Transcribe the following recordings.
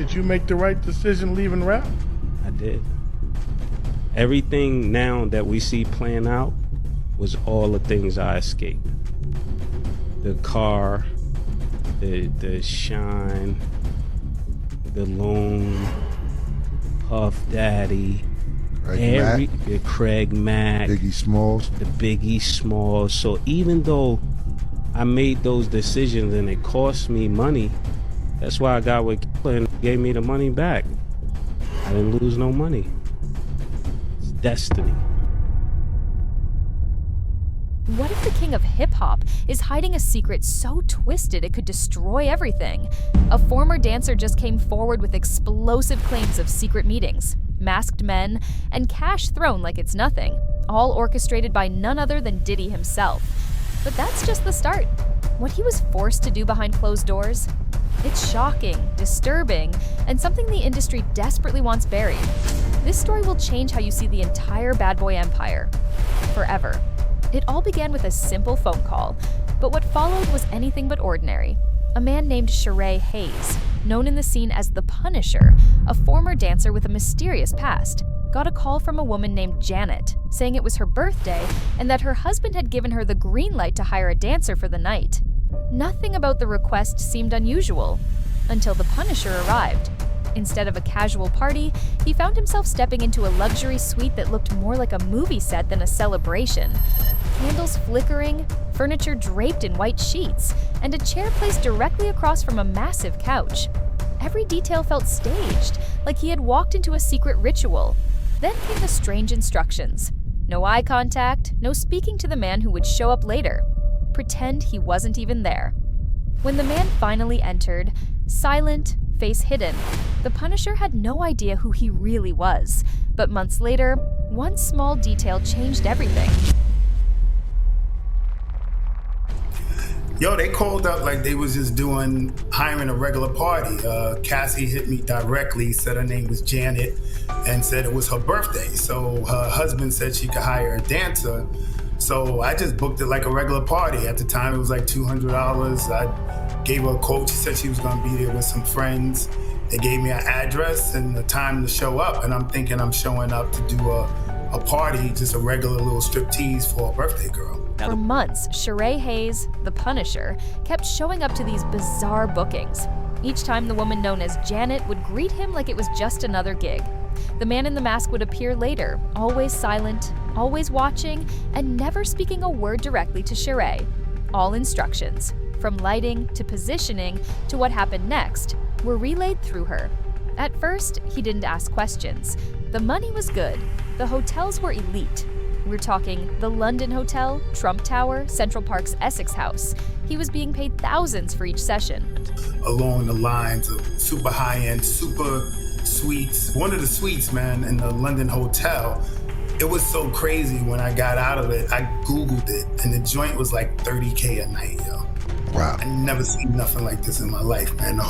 Did you make the right decision leaving rap? I did. Everything now that we see playing out was all the things I escaped. The car, the shine, the loan, Puff Daddy, Craig Mack, Biggie Smalls. the Biggie Smalls. So even though I made those decisions and it cost me money, that's why I got with Killer and gave me the money back. I didn't lose no money. It's destiny. What if the king of hip-hop is hiding a secret so twisted it could destroy everything? A former dancer just came forward with explosive claims of secret meetings, masked men, and cash thrown like it's nothing, all orchestrated by none other than Diddy himself. But that's just the start. What he was forced to do behind closed doors? It's shocking, disturbing, and something the industry desperately wants buried. This story will change how you see the entire bad boy empire. Forever. It all began with a simple phone call, but what followed was anything but ordinary. A man named Sheree Hayes, known in the scene as the Punisher, a former dancer with a mysterious past, got a call from a woman named Janet, saying it was her birthday and that her husband had given her the green light to hire a dancer for the night. Nothing about the request seemed unusual, until the Punisher arrived. Instead of a casual party, he found himself stepping into a luxury suite that looked more like a movie set than a celebration. Candles flickering, furniture draped in white sheets, and a chair placed directly across from a massive couch. Every detail felt staged, like he had walked into a secret ritual. Then came the strange instructions. No eye contact, no speaking to the man who would show up later. Pretend he wasn't even there. When the man finally entered, silent, face hidden, the Punisher had no idea who he really was. But months later, one small detail changed everything. Yo, they called up like they was just hiring a regular party. Cassie hit me directly, said her name was Janet, and said it was her birthday. So her husband said she could hire a dancer. So I just booked it like a regular party. At the time, it was like $200. I gave her a quote. She said she was gonna be there with some friends. They gave me an address and the time to show up. And I'm thinking I'm showing up to do a party, just a regular little striptease for a birthday girl. For months, Sheree Hayes, the Punisher, kept showing up to these bizarre bookings. Each time the woman known as Janet would greet him like it was just another gig. The man in the mask would appear later, always silent, always watching, and never speaking a word directly to Sheree. All instructions, from lighting to positioning to what happened next, were relayed through her. At first, he didn't ask questions. The money was good. The hotels were elite. We're talking the London Hotel, Trump Tower, Central Park's Essex House. He was being paid thousands for each session. Along the lines of super high-end, super suites. One of the suites, man, in the London Hotel, it was so crazy when I got out of it. I Googled it, and the joint was like $30K a night, yo. Wow. I never seen nothing like this in my life, man. The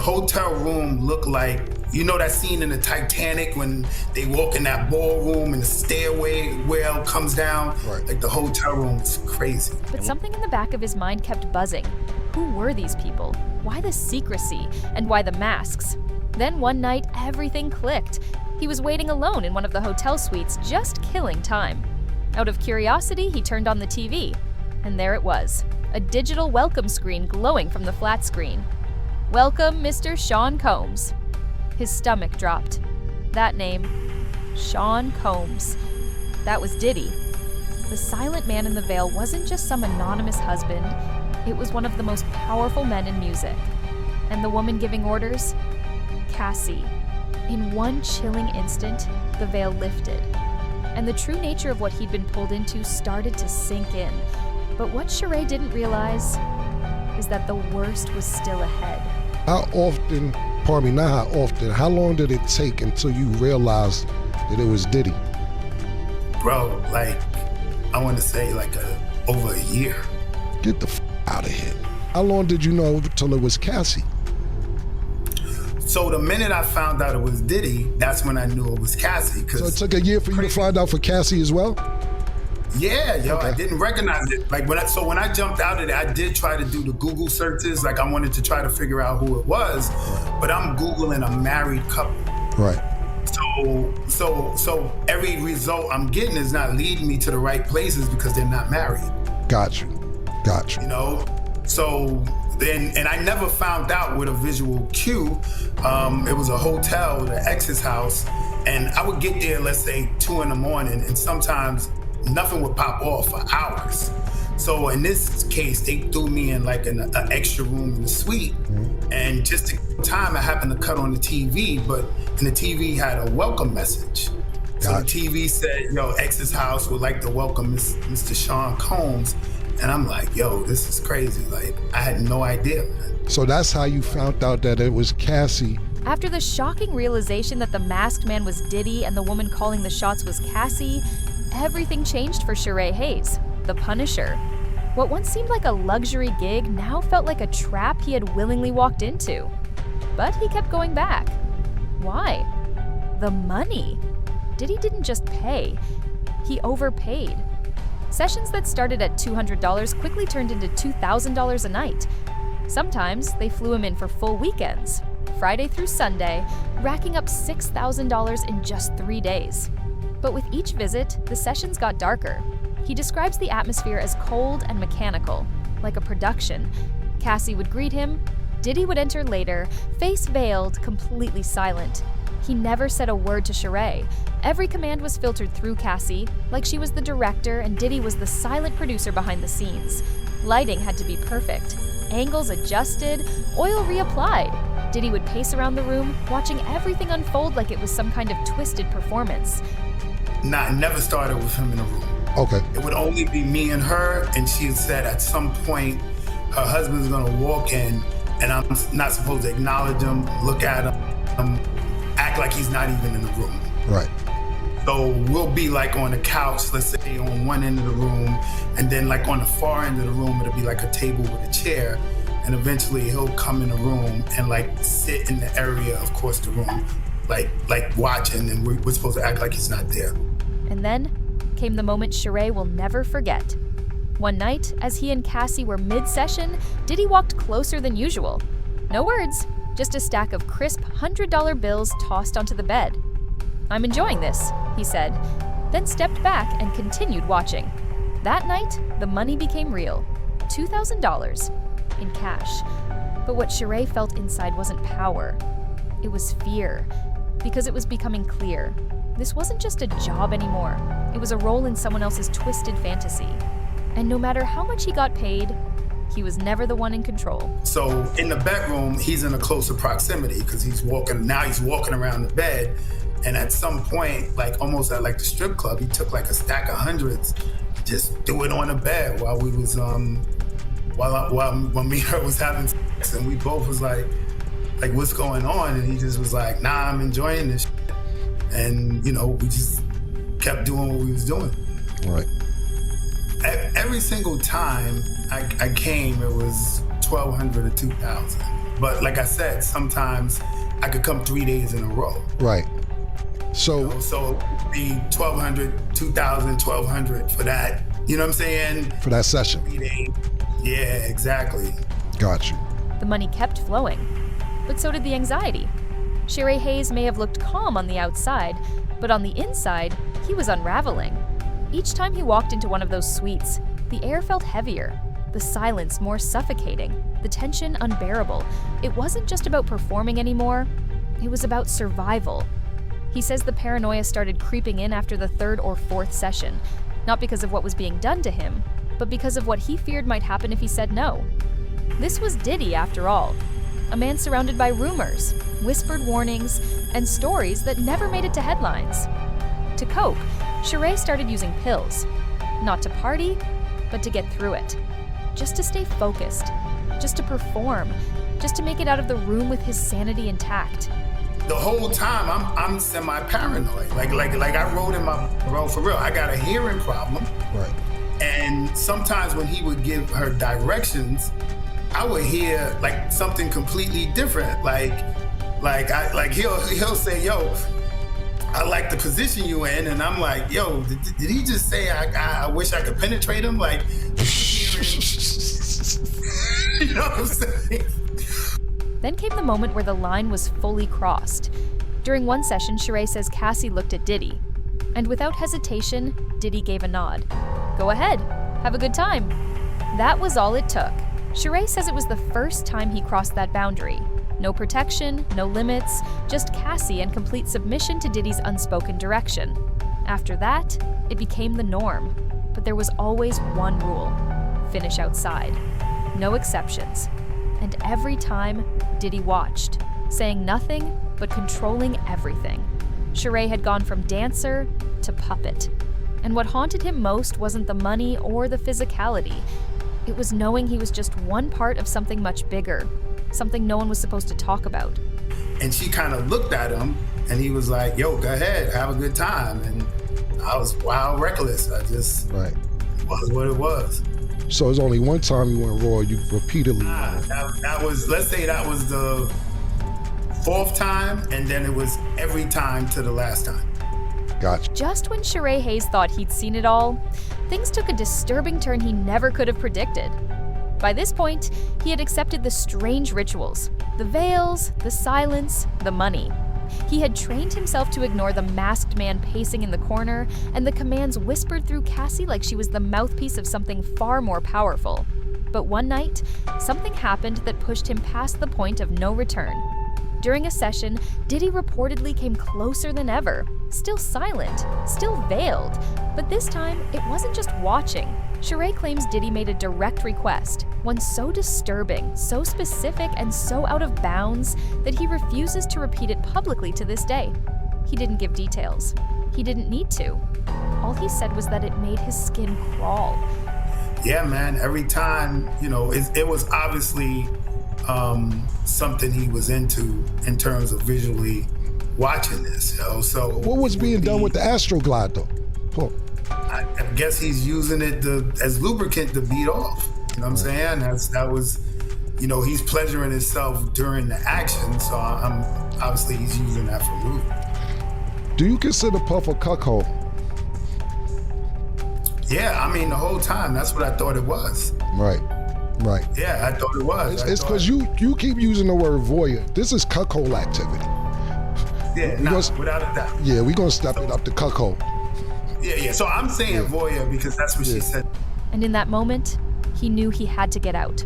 hotel room looked like, you know that scene in the Titanic when they walk in that ballroom and the stairway well comes down? Right. Like the hotel room was crazy. But something in the back of his mind kept buzzing. Who were these people? Why the secrecy? And why the masks? Then one night, everything clicked. He was waiting alone in one of the hotel suites, just killing time. Out of curiosity, he turned on the TV. And there it was, a digital welcome screen glowing from the flat screen. Welcome, Mr. Sean Combs. His stomach dropped. That name, Sean Combs. That was Diddy. The silent man in the veil wasn't just some anonymous husband. It was one of the most powerful men in music. And the woman giving orders? Cassie. In one chilling instant, the veil lifted. And the true nature of what he'd been pulled into started to sink in. But what Sheree didn't realize is that the worst was still ahead. How often, pardon me, not how often, how long did it take until you realized that it was Diddy? Bro, like, I want to say like over a year. Get the out of here. How long did you know till it was Cassie? So the minute I found out it was Diddy, that's when I knew it was Cassie. So it took a year for you to find out for Cassie as well? Yeah, yo, Okay. I didn't recognize it. Like when I jumped out of it, I did try to do the Google searches. Like I wanted to try to figure out who it was, but I'm Googling a married couple. Right. So every result I'm getting is not leading me to the right places because they're not married. Got you. You know, so then, and I never found out with a visual cue. It was a hotel, the ex's house, and I would get there, let's say 2 a.m, and sometimes nothing would pop off for hours. So in this case, they threw me in like an extra room in the suite, and just to time, I happened to cut on the TV, and the TV had a welcome message. So the TV said, yo, ex's house would like to welcome Mr. Sean Combs. And I'm like, yo, this is crazy. Like, I had no idea, man. So that's how you found out that it was Cassie. After the shocking realization that the masked man was Diddy and the woman calling the shots was Cassie, everything changed for Sheree Hayes, the Punisher. What once seemed like a luxury gig now felt like a trap he had willingly walked into. But he kept going back. Why? The money. Diddy didn't just pay, he overpaid. Sessions that started at $200 quickly turned into $2,000 a night. Sometimes they flew him in for full weekends, Friday through Sunday, racking up $6,000 in just 3 days. But with each visit, the sessions got darker. He describes the atmosphere as cold and mechanical, like a production. Cassie would greet him, Diddy would enter later, face veiled, completely silent. He never said a word to Sheree. Every command was filtered through Cassie, like she was the director and Diddy was the silent producer behind the scenes. Lighting had to be perfect, angles adjusted, oil reapplied. Diddy would pace around the room, watching everything unfold like it was some kind of twisted performance. Nah, it never started with him in the room. Okay. It would only be me and her, and she had said at some point her husband's gonna walk in, and I'm not supposed to acknowledge him, look at him, act like he's not even in the room. Right. So we'll be like on the couch, let's say on one end of the room, and then like on the far end of the room, it'll be like a table with a chair, and eventually he'll come in the room and like sit in the area across the room, like watching, and we're supposed to act like he's not there. And then came the moment Sheree will never forget. One night, as he and Cassie were mid-session, Diddy walked closer than usual. No words, just a stack of crisp $100 bills tossed onto the bed. "I'm enjoying this," he said, then stepped back and continued watching. That night, the money became real, $2,000 in cash. But what Sheree felt inside wasn't power, it was fear, because it was becoming clear. This wasn't just a job anymore, it was a role in someone else's twisted fantasy. And no matter how much he got paid, he was never the one in control. So in the bedroom, he's in a closer proximity because he's walking around the bed. And at some point, like almost at like the strip club, he took like a stack of hundreds, just threw it on the bed while we was, when me and her was having sex, and we both was like, what's going on? And he just was like, nah, I'm enjoying this shit. And, you know, we just kept doing what we was doing. Right. Every single time I came, it was $1,200 or $2,000. But like I said, sometimes I could come 3 days in a row. Right. So it'd be $1,200, $2,000, $1,200 for that. You know what I'm saying? For that session. 3 days. Yeah, exactly. Got you. The money kept flowing, but so did the anxiety. Sheree Hayes may have looked calm on the outside, but on the inside, he was unraveling. Each time he walked into one of those suites, the air felt heavier, the silence more suffocating, the tension unbearable. It wasn't just about performing anymore, it was about survival. He says the paranoia started creeping in after the third or fourth session, not because of what was being done to him, but because of what he feared might happen if he said no. This was Diddy, after all, a man surrounded by rumors, whispered warnings, and stories that never made it to headlines. To cope, Sheree started using pills, not to party, but to get through it. Just to stay focused, just to perform, just to make it out of the room with his sanity intact. The whole time I'm semi-paranoid. Like I wrote in my bro, for real, I got a hearing problem. Right. And sometimes when he would give her directions, I would hear like something completely different. Like he'll say, yo, I like the position you in, and I'm like, yo, did he just say I wish I could penetrate him? Like, you know what I'm saying? Then came the moment where the line was fully crossed. During one session, Sheree says Cassie looked at Diddy. And without hesitation, Diddy gave a nod. Go ahead, have a good time. That was all it took. Sheree says it was the first time he crossed that boundary. No protection, no limits, just Cassie and complete submission to Diddy's unspoken direction. After that, it became the norm. But there was always one rule: finish outside. No exceptions. And every time, Diddy watched, saying nothing but controlling everything. Sheree had gone from dancer to puppet. And what haunted him most wasn't the money or the physicality. It was knowing he was just one part of something much bigger, something no one was supposed to talk about. And she kind of looked at him, and he was like, yo, go ahead, have a good time. And I was wild reckless. I just, Right. it was what it was. So it's only one time you went raw, you repeatedly. That was, let's say that was the 4th time, and then it was every time to the last time. Gotcha. Just when Sheree Hayes thought he'd seen it all, things took a disturbing turn he never could have predicted. By this point, he had accepted the strange rituals, the veils, the silence, the money. He had trained himself to ignore the masked man pacing in the corner and the commands whispered through Cassie like she was the mouthpiece of something far more powerful. But one night, something happened that pushed him past the point of no return. During a session, Diddy reportedly came closer than ever, still silent, still veiled. But this time, it wasn't just watching. Sheree claims Diddy made a direct request, one so disturbing, so specific, and so out of bounds that he refuses to repeat it publicly to this day. He didn't give details. He didn't need to. All he said was that it made his skin crawl. Yeah, man, every time, you know, it was obviously something he was into in terms of visually watching this, you know. So What was being done with the Astroglide, though? Paul. I guess he's using it as lubricant to beat off. You know what I'm saying? That was, you know, he's pleasuring himself during the action. So obviously he's using that for lube. Do you consider Puff a cuckold? Yeah, I mean, the whole time, that's what I thought it was. Right. Yeah, I thought it was. It's because you keep using the word voyeur. This is cuckold activity. Yeah, without a doubt. Yeah, we're going to step it up to cuckold. Yeah. So I'm saying voyeur because that's what she said. And in that moment, he knew he had to get out.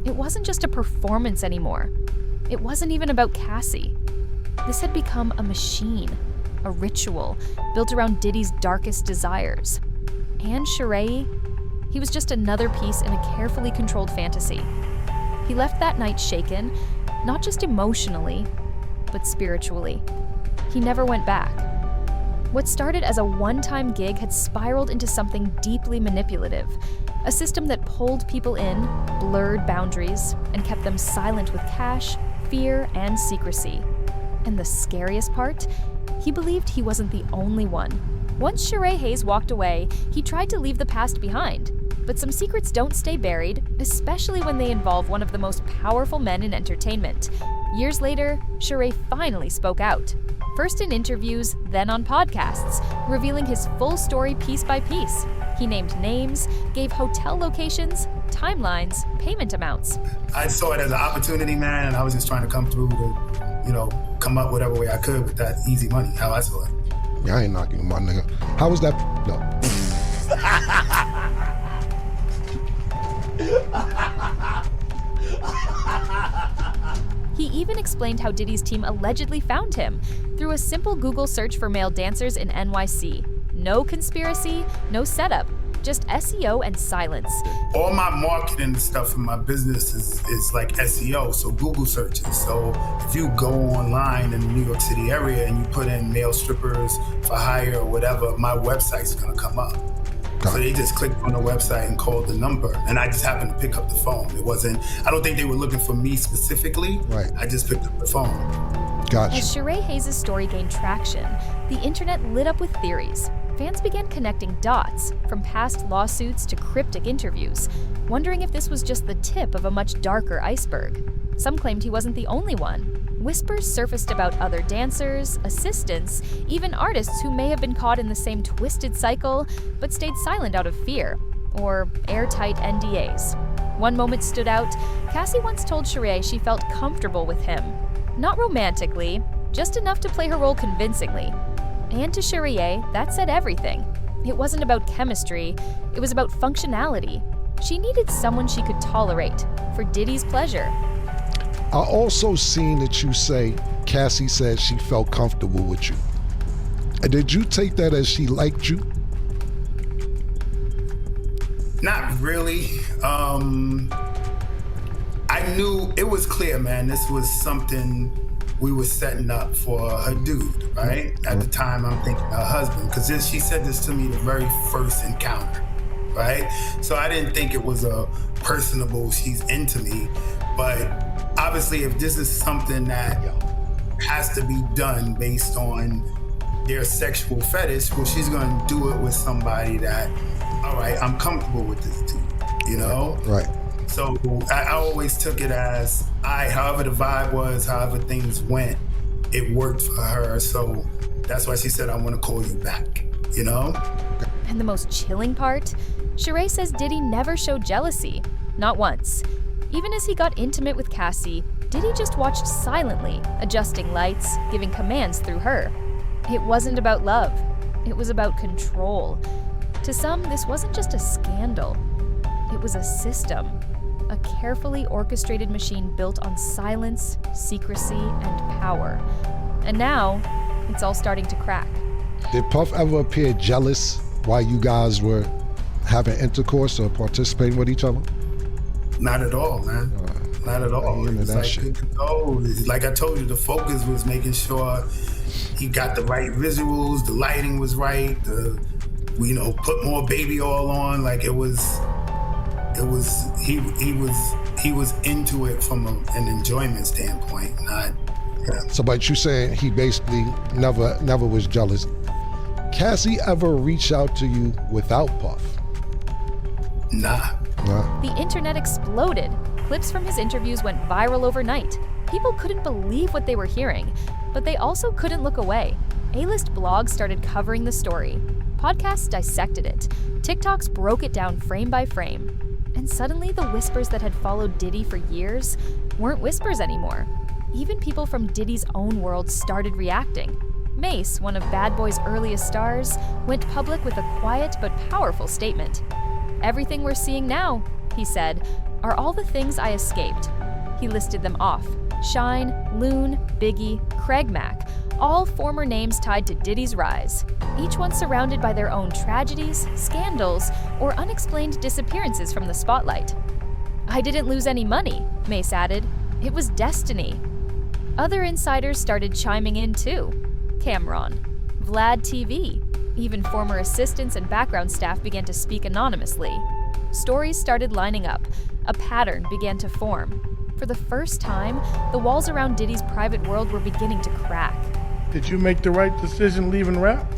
It wasn't just a performance anymore. It wasn't even about Cassie. This had become a machine, a ritual, built around Diddy's darkest desires. And Sheree, he was just another piece in a carefully controlled fantasy. He left that night shaken, not just emotionally, but spiritually. He never went back. What started as a one-time gig had spiraled into something deeply manipulative, a system that pulled people in, blurred boundaries, and kept them silent with cash, fear, and secrecy. And the scariest part? He believed he wasn't the only one. Once Sheree Hayes walked away, he tried to leave the past behind. But some secrets don't stay buried, especially when they involve one of the most powerful men in entertainment. Years later, Sheree finally spoke out. First in interviews, then on podcasts, revealing his full story piece by piece. He named names, gave hotel locations, timelines, payment amounts. I saw it as an opportunity, man, and I was just trying to come through to, you know, come up whatever way I could with that easy money, how I saw it. Yeah, I ain't knocking you, my nigga. How was that up? He even explained how Diddy's team allegedly found him through a simple Google search for male dancers in NYC. No conspiracy, no setup, just SEO and silence. All my marketing stuff in my business is like SEO, so Google searches. So if you go online in the New York City area and you put in male strippers for hire or whatever, my website's gonna come up. So they just clicked on the website and called the number, and I just happened to pick up the phone. It wasn't, I don't think they were looking for me specifically. Right. I just picked up the phone. Gotcha. As Sheree Hayes' story gained traction, the internet lit up with theories. Fans began connecting dots, from past lawsuits to cryptic interviews, wondering if this was just the tip of a much darker iceberg. Some claimed he wasn't the only one. Whispers surfaced about other dancers, assistants, even artists who may have been caught in the same twisted cycle but stayed silent out of fear, or airtight NDAs. One moment stood out. Cassie once told Sheree she felt comfortable with him. Not romantically, just enough to play her role convincingly. And to Sheree, that said everything. It wasn't about chemistry, it was about functionality. She needed someone she could tolerate, for Diddy's pleasure. I also seen that you say Cassie said she felt comfortable with you. Did you take that as she liked you? Not really. I knew it was clear, man. This was something we were setting up for her dude, right? At the time, I'm thinking her husband, because she said this to me the very first encounter, right? So I didn't think it was a personable, she's into me, but obviously if this is something that has to be done based on their sexual fetish, well, she's gonna do it with somebody that, all right, I'm comfortable with this dude, you know? Right. So I always took it as, however the vibe was, however things went, it worked for her. So that's why she said, I want to call you back, you know? And the most chilling part? Sheree says Diddy never showed jealousy. Not once. Even as he got intimate with Cassie, Diddy just watched silently, adjusting lights, giving commands through her. It wasn't about love. It was about control. To some, this wasn't just a scandal. It was a system. A carefully orchestrated machine built on silence, secrecy, and power. And now, it's all starting to crack. Did Puff ever appear jealous while you guys were having intercourse or participating with each other? Not at all, man. Not at all. It was like I told you, the focus was making sure he got the right visuals, the lighting was right, put more baby oil on. Like he was into it from an enjoyment standpoint, not. Yeah. So, but you saying he basically never was jealous. Cassie ever reach out to you without Puff? Nah. The internet exploded. Clips from his interviews went viral overnight. People couldn't believe what they were hearing, but they also couldn't look away. A-list blogs started covering the story. Podcasts dissected it. TikToks broke it down frame by frame. And suddenly the whispers that had followed Diddy for years weren't whispers anymore. Even people from Diddy's own world started reacting. Mase, one of Bad Boy's earliest stars, went public with a quiet but powerful statement. "Everything we're seeing now," he said, "are all the things I escaped." He listed them off. Shine, Loon, Biggie, Craig Mack, all former names tied to Diddy's rise, each one surrounded by their own tragedies, scandals, or unexplained disappearances from the spotlight. "I didn't lose any money," Mase added. "It was destiny." Other insiders started chiming in too. Cameron, Vlad TV, even former assistants and background staff began to speak anonymously. Stories started lining up. A pattern began to form. For the first time, the walls around Diddy's private world were beginning to crack. Did you make the right decision leaving rap?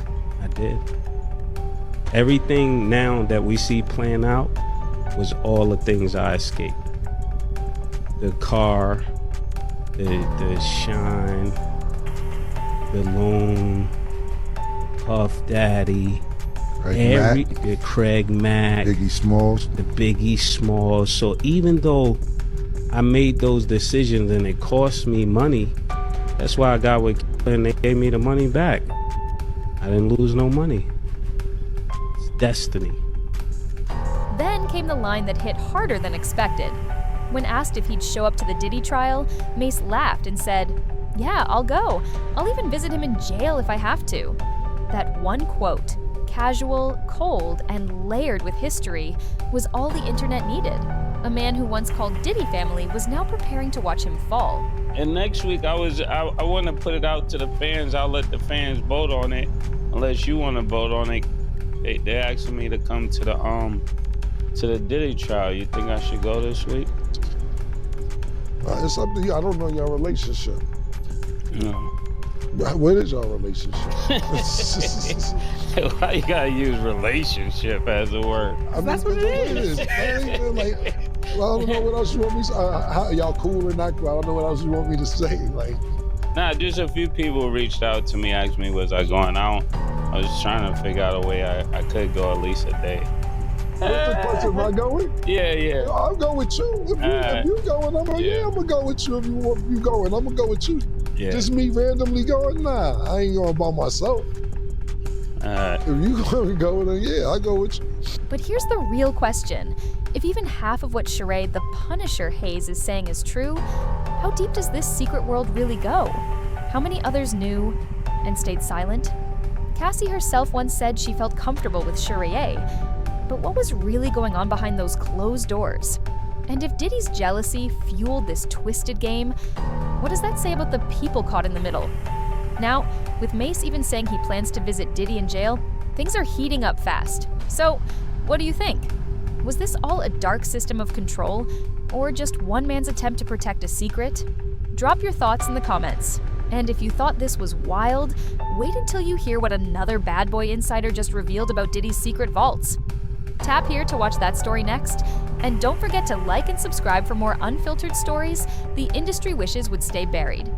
I did. Everything now that we see playing out was all the things I escaped. The car, the Shine, the Loon, Puff Daddy, Craig Mack, Biggie Smalls. the Biggie Smalls. So even though I made those decisions and it cost me money, that's why I got with and they gave me the money back. I didn't lose no money. It's destiny. Then came the line that hit harder than expected. When asked if he'd show up to the Diddy trial, Mase laughed and said, "Yeah, I'll go. I'll even visit him in jail if I have to." That one quote, casual, cold, and layered with history, was all the internet needed. A man who once called Diddy family was now preparing to watch him fall. And next week, I want to put it out to the fans. I'll let the fans vote on it, unless you want to vote on it. They asking me to come to the Diddy trial. You think I should go this week? It's up to you. I don't know your relationship. No. What is your relationship? Why you gotta use relationship as a word? I mean, That's what it is. I don't know what else you want me to say. How y'all cool or not cool? I don't know what else you want me to say. Like, Nah, just a few people reached out to me, asked me, was I going out? I was trying to figure out a way I could go at least a day. What's the question? Am I going? Yeah. I'll go with you. If you going, I'm gonna go with you. If you going, I'm gonna go with you. Yeah. Just me randomly going? Nah, I ain't going by myself. If you gonna go, then yeah, I go with you. But here's the real question. If even half of what Sheree the Punisher Hayes is saying is true, how deep does this secret world really go? How many others knew and stayed silent? Cassie herself once said she felt comfortable with Sheree, but what was really going on behind those closed doors? And if Diddy's jealousy fueled this twisted game, what does that say about the people caught in the middle? Now, with Mase even saying he plans to visit Diddy in jail, things are heating up fast. So, what do you think? Was this all a dark system of control, or just one man's attempt to protect a secret? Drop your thoughts in the comments. And if you thought this was wild, wait until you hear what another bad boy insider just revealed about Diddy's secret vaults. Tap here to watch that story next, and don't forget to like and subscribe for more unfiltered stories the industry wishes would stay buried.